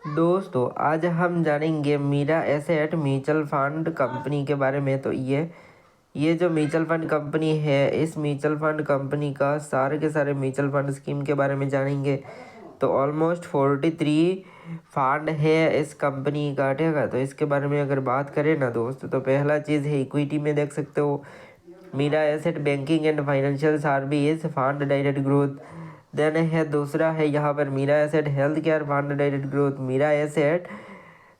दोस्तों आज हम जानेंगे Mirae Asset mutual fund company के बारे में। तो ये जो म्यूचुअल फंड कंपनी है, इस म्यूचुअल फंड कंपनी का सारे के सारे म्यूचुअल फंड स्कीम के बारे में जानेंगे। तो ऑलमोस्ट 43 फंड है इस कंपनी का, ठीक है। तो इसके बारे में अगर बात करें ना दोस्तों, तो पहला चीज़ है इक्विटी में देख सकते हो Mirae asset banking and financial service fund direct growth. Then है दूसरा है यहाँ पर Mirae asset health care fund direct growth, Mirae asset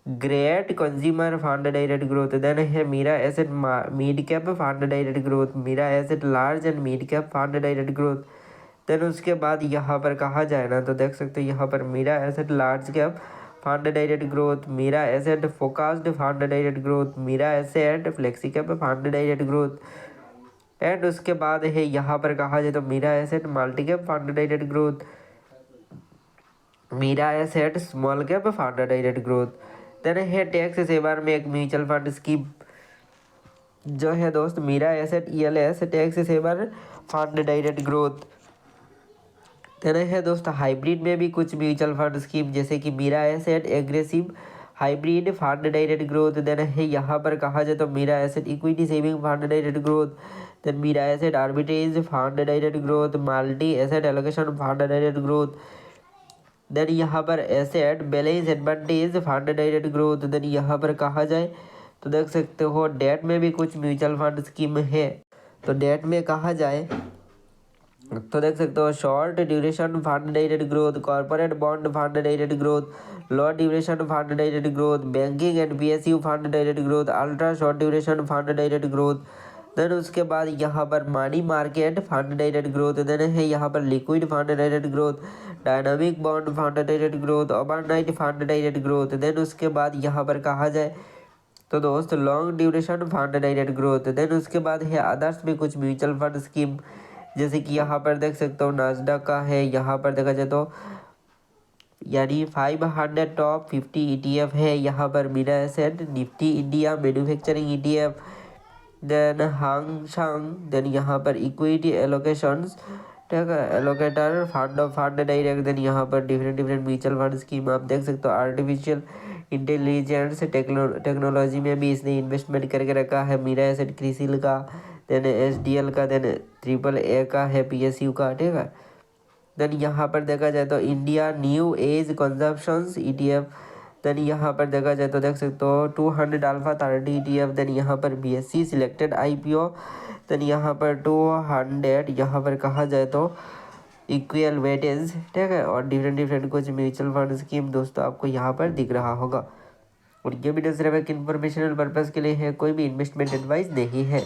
great consumer fund direct growth. Then है Mirae asset mid cap fund direct growth, Mirae asset large and mid cap fund direct growth. Then उसके बाद यहाँ पर कहा जाए ना, तो देख सकते हो यहाँ पर Mirae asset large cap fund direct growth, Mirae Asset focused fund direct growth, Mirae Asset flexi cap fund direct growth. And उसके बाद है यहाँ पर कहा जाए तो Mirae Asset multi cap fund direct growth, Mirae Asset small cap fund direct growth. Then है tax saver में एक म्यूचुअल फंड स्कीम जो है दोस्त Mirae Asset ELS tax saver fund direct growth. Then है दोस्त हाइब्रिड में भी कुछ म्यूचुअल फंड स्कीम जैसे कि Mirae Asset aggressive hybrid fund direct growth. Then है यहाँ पर कहा जाए तो Mirae Asset equity saving fund direct growth, then Mirae Asset arbitrage fund direct growth, multi asset allocation fund direct growth. Then यहाँ पर asset balance advantage fund direct growth. Then यहाँ पर कहा जाए तो देख सकते हो डेट में भी कुछ म्यूचुअल फंड स्कीम है। तो डेट में कहा जाए तो देख सकते हो short duration fund direct growth, corporate bond fund direct growth, low duration fund direct growth, banking and PSU fund direct growth, ultra short duration fund direct growth. Then उसके बाद यहाँ पर money market fund direct growth. Then है यहाँ पर liquid fund direct growth, dynamic bond fund direct growth, overnight fund direct growth. Then उसके बाद यहाँ पर कहा जाए तो दोस्त long duration fund direct growth. Then उसके बाद है अदर्स में कुछ म्यूचुअल फंड स्कीम जैसे कि यहाँ पर देख सकते हो नास्डा का है, यहाँ पर देखा जाए तो यानी 500 टॉप 50 ETF है। यहाँ पर Mirae asset Nifty India manufacturing ETF, then Hang Seng, then यहाँ पर इक्विटी एलोकेशंस, ठीक है, allocator fund of fund direct. Then यहाँ पर डिफरेंट म्यूचुअल फंड स्कीम आप देख सकते हो। आर्टिफिशियल इंटेलिजेंस टेक्नोलॉजी में भी इसने इन्वेस्टमेंट करके रखा है। मीरा एसेट क्रिसिल का, देन SDL का, देन AAA का है, PSU का, ठीक है। देन यहाँ पर देखा जाए तो India new age consumptions ETF। Then यहाँ पर देखा जाए तो देख सकते हो 200 अल्फा 30 ETF। देन यहाँ पर BSE सिलेक्टेड IPO। देन यहाँ पर 200 यहाँ पर कहा जाए तो इक्वल वेटेज, ठीक है। और डिफरेंट कुछ म्यूचुअल फंड स्कीम दोस्तों आपको यहाँ पर दिख रहा होगा। और ये वीडियो सिर्फ एक इन्फॉर्मेशनल पर्पज़ के लिए है, कोई भी इन्वेस्टमेंट एडवाइस नहीं है।